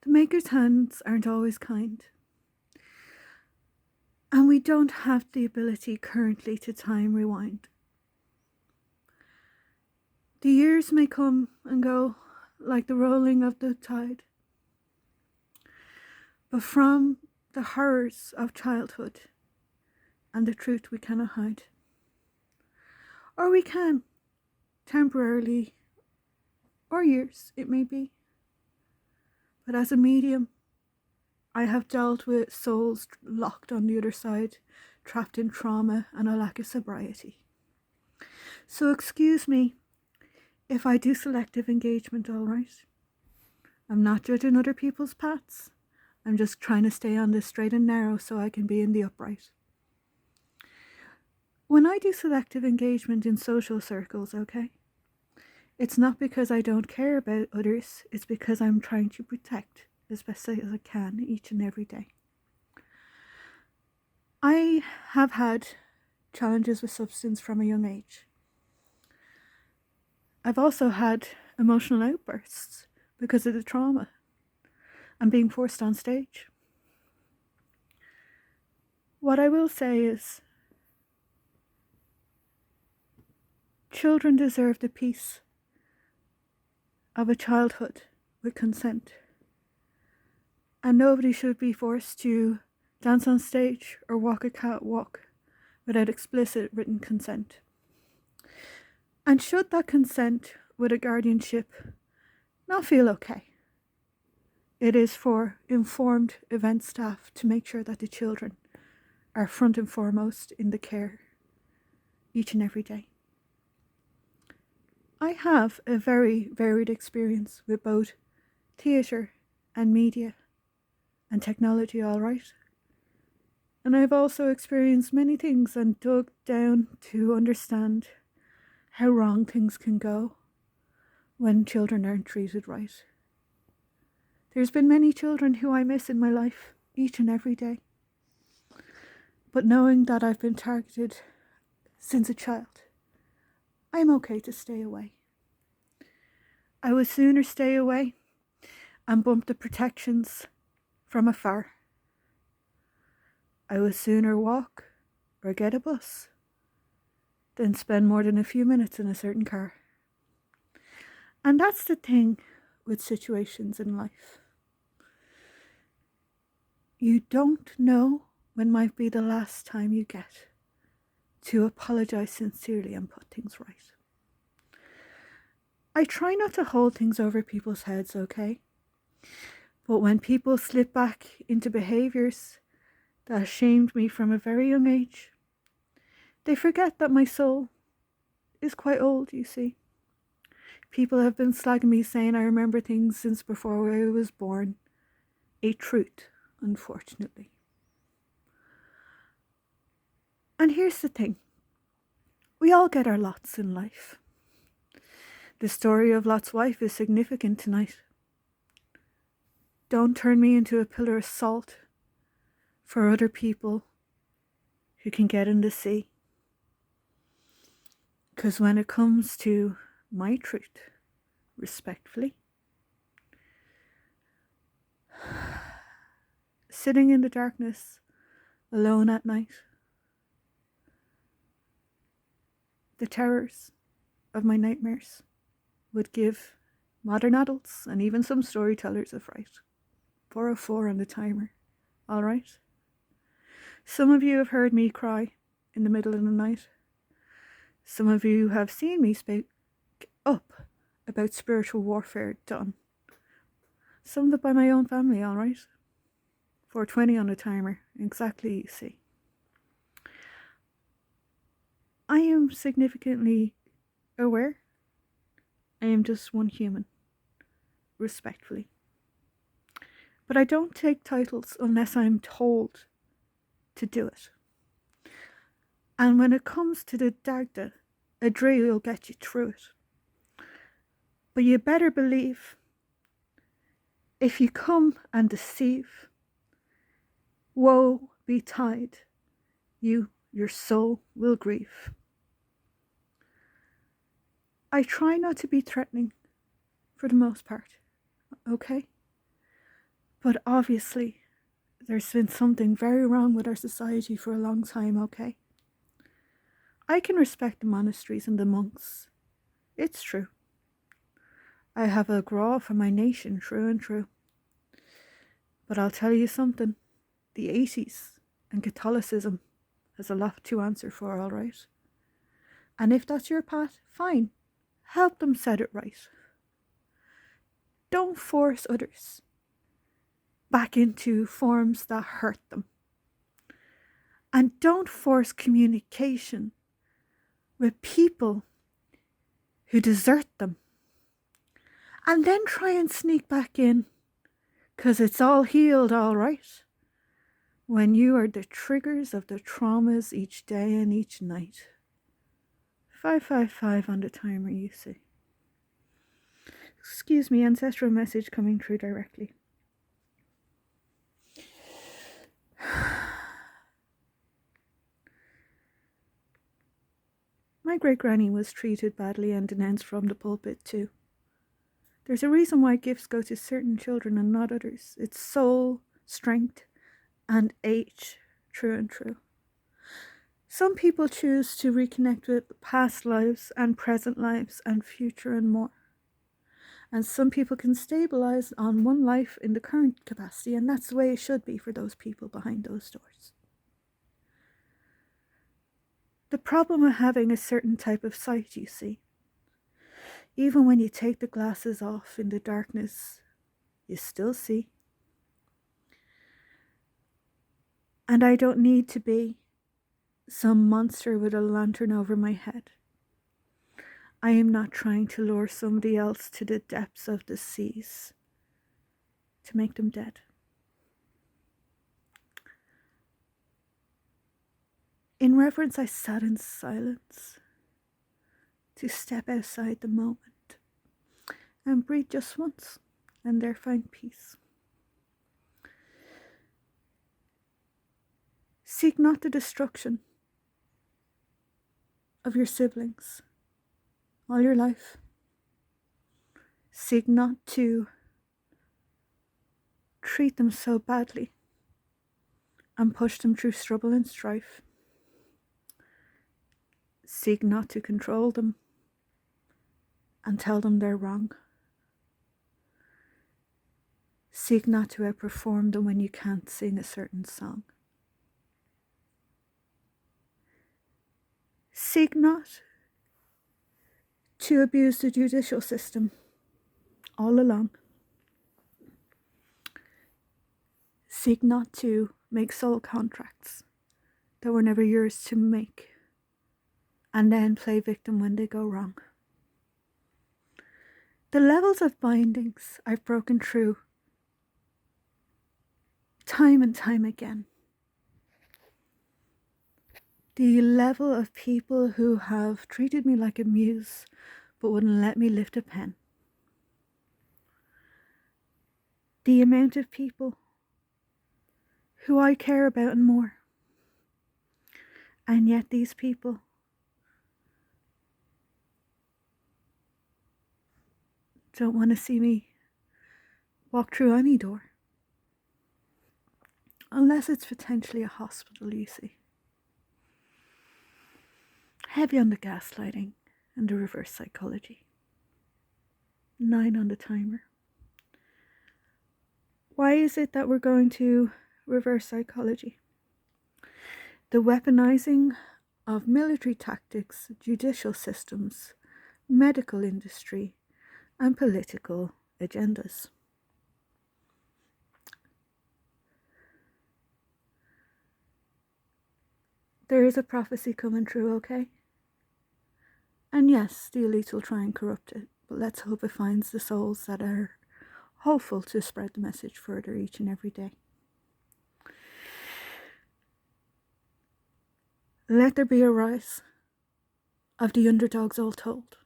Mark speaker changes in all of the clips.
Speaker 1: The Maker's hands aren't always kind, and we don't have the ability currently to time rewind. The years may come and go like the rolling of the tide, but from the horrors of childhood and the truth we cannot hide. Or we can, temporarily, or years it may be. But as a medium, I have dealt with souls locked on the other side, trapped in trauma and a lack of sobriety. So excuse me if I do selective engagement, alright? I'm not judging other people's paths. I'm just trying to stay on the straight and narrow so I can be in the upright. When I do selective engagement in social circles, okay, it's not because I don't care about others, it's because I'm trying to protect as best as I can each and every day. I have had challenges with substance from a young age. I've also had emotional outbursts because of the trauma and being forced on stage. What I will say is, children deserve the peace of a childhood with consent. And nobody should be forced to dance on stage or walk a catwalk without explicit written consent. And should that consent with a guardianship not feel okay, it is for informed event staff to make sure that the children are front and foremost in the care each and every day. I have a very varied experience with both theatre and media and technology, all right. And I've also experienced many things and dug down to understand how wrong things can go when children aren't treated right. There's been many children who I miss in my life each and every day. But knowing that I've been targeted since a child, I'm okay to stay away. I would sooner stay away and bump the protections from afar. I would sooner walk or get a bus than spend more than a few minutes in a certain car. And that's the thing with situations in life. You don't know when might be the last time you get to apologize sincerely and put things right. I try not to hold things over people's heads, okay? But when people slip back into behaviors that shamed me from a very young age, they forget that my soul is quite old, you see. People have been slagging me saying I remember things since before I was born. A truth, unfortunately. And here's the thing. We all get our lots in life. The story of Lot's wife is significant tonight. Don't turn me into a pillar of salt for other people who can get in the sea. Because when it comes to my truth, respectfully, sitting in the darkness, alone at night, the terrors of my nightmares would give modern adults and even some storytellers a fright. 4:04 on the timer, alright? Some of you have heard me cry in the middle of the night. Some of you have seen me speak up about spiritual warfare done. Some of it by my own family, alright? 4:20 on the timer, exactly, you see. I am significantly aware. I am just one human, respectfully. But I don't take titles unless I'm told to do it. And when it comes to the Dagda, a drill will get you through it. But you better believe, if you come and deceive, woe betide you, your soul will grieve. I try not to be threatening for the most part, okay? But obviously, there's been something very wrong with our society for a long time, okay? I can respect the monasteries and the monks. It's true. I have a graw for my nation, true and true. But I'll tell you something. The 80s and Catholicism has a lot to answer for, all right? And if that's your path, fine. Help them set it right. Don't force others back into forms that hurt them. And don't force communication with people who desert them. And then try and sneak back in, 'cause it's all healed, all right, when you are the triggers of the traumas each day and each night. 555 on the timer, you see. Excuse me, ancestral message coming through directly. My great-granny was treated badly and denounced from the pulpit too. There's a reason why gifts go to certain children and not others. It's soul, strength, and age, true and true. Some people choose to reconnect with past lives and present lives and future and more. And some people can stabilize on one life in the current capacity, and that's the way it should be for those people behind those doors. The problem with having a certain type of sight, you see, even when you take the glasses off in the darkness, you still see. And I don't need to be some monster with a lantern over my head. I am not trying to lure somebody else to the depths of the seas to make them dead. In reverence, I sat in silence to step outside the moment and breathe just once and there find peace. Seek not the destruction of your siblings all your life. Seek not to treat them so badly and push them through struggle and strife. Seek not to control them and tell them they're wrong. Seek not to outperform them when you can't sing a certain song. Seek not to abuse the judicial system all along. Seek not to make soul contracts that were never yours to make, and then play victim when they go wrong. The levels of bindings I've broken through time and time again. The level of people who have treated me like a muse but wouldn't let me lift a pen. The amount of people who I care about and more. And yet these people don't want to see me walk through any door. Unless it's potentially a hospital, you see. Heavy on the gaslighting and the reverse psychology. 9 on the timer. Why is it that we're going to reverse psychology? The weaponizing of military tactics, judicial systems, medical industry, and political agendas. There is a prophecy coming true, okay? And yes, the elites will try and corrupt it, but let's hope it finds the souls that are hopeful to spread the message further each and every day. Let there be a rise of the underdogs all told.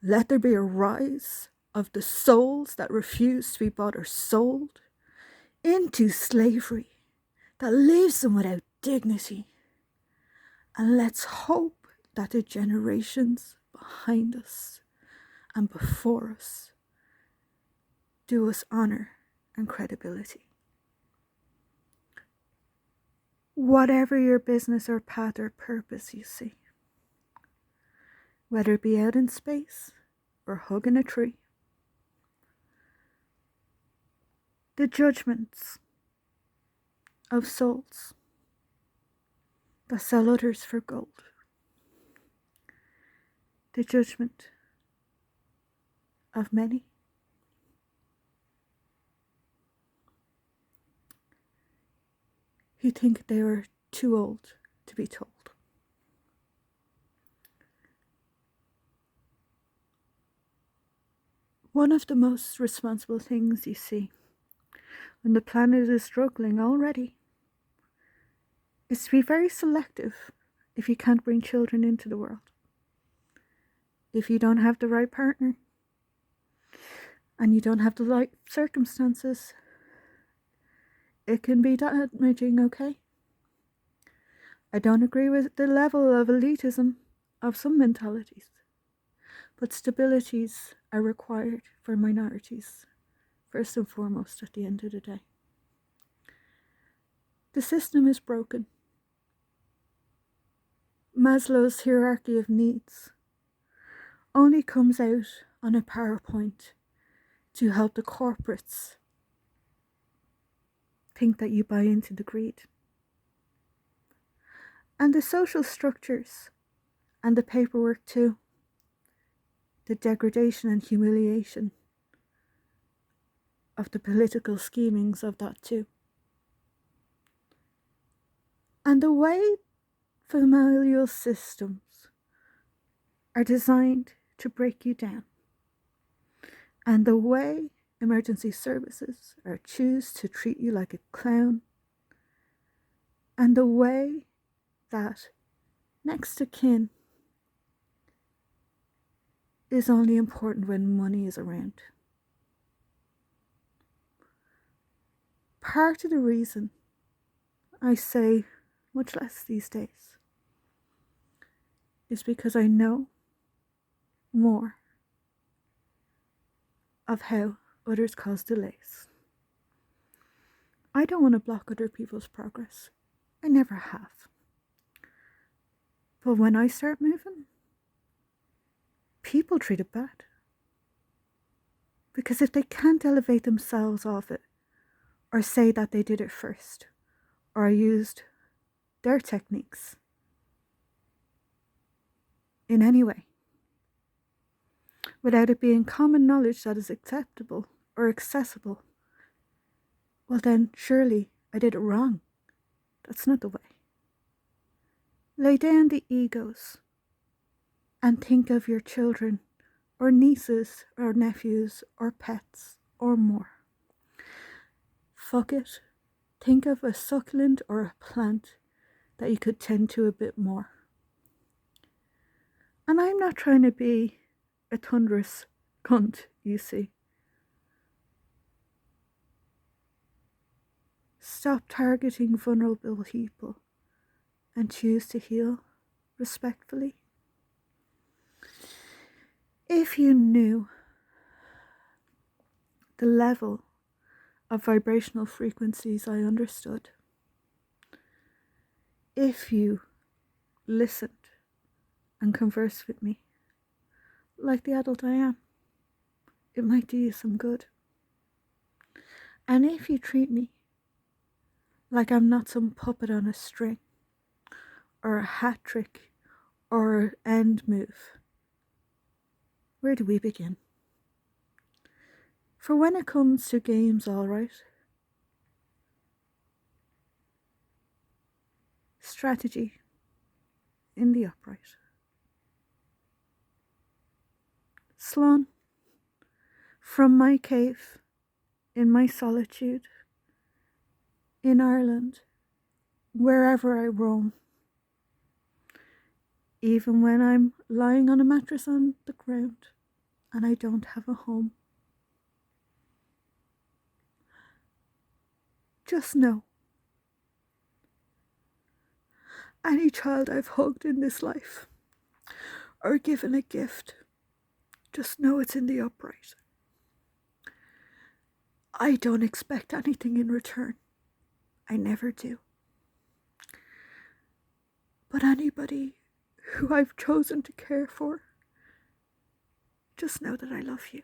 Speaker 1: Let there be a rise of the souls that refuse to be bought or sold into slavery that leaves them without dignity. And let's hope that the generations behind us and before us do us honor and credibility. Whatever your business or path or purpose you see, whether it be out in space or hugging a tree, the judgments of souls that sell others for gold, the judgment of many, who think they are too old to be told. One of the most responsible things you see when the planet is struggling already is to be very selective if you can't bring children into the world. If you don't have the right partner and you don't have the right circumstances, it can be damaging, okay? I don't agree with the level of elitism of some mentalities, but stabilities are required for minorities, first and foremost, at the end of the day. The system is broken. Maslow's hierarchy of needs only comes out on a PowerPoint to help the corporates think that you buy into the greed. And the social structures and the paperwork too, the degradation and humiliation of the political schemings of that too. And the way familial systems are designed to break you down, and the way emergency services are choose to treat you like a clown, and the way that next to kin is only important when money is around. Part of the reason I say much less these days is because I know more of how others cause delays. I don't want to block other people's progress. I never have. But when I start moving, people treat it bad. Because if they can't elevate themselves off it, or say that they did it first, or used their techniques in any way, without it being common knowledge that is acceptable or accessible, well then surely I did it wrong. That's not the way. Lay down the egos and think of your children or nieces or nephews or pets or more. Fuck it. Think of a succulent or a plant that you could tend to a bit more. And I'm not trying to be a thunderous cunt, you see. Stop targeting vulnerable people and choose to heal respectfully. If you knew the level of vibrational frequencies I understood, if you listened and conversed with me like the adult I am, it might do you some good. And if you treat me like I'm not some puppet on a string, or a hat trick, or end move, where do we begin? For when it comes to games, alright, strategy in the upright. Slán, from my cave, in my solitude, in Ireland, wherever I roam, even when I'm lying on a mattress on the ground and I don't have a home. Just know, any child I've hugged in this life or given a gift, just know it's in the upright. I don't expect anything in return. I never do. But anybody who I've chosen to care for, just know that I love you.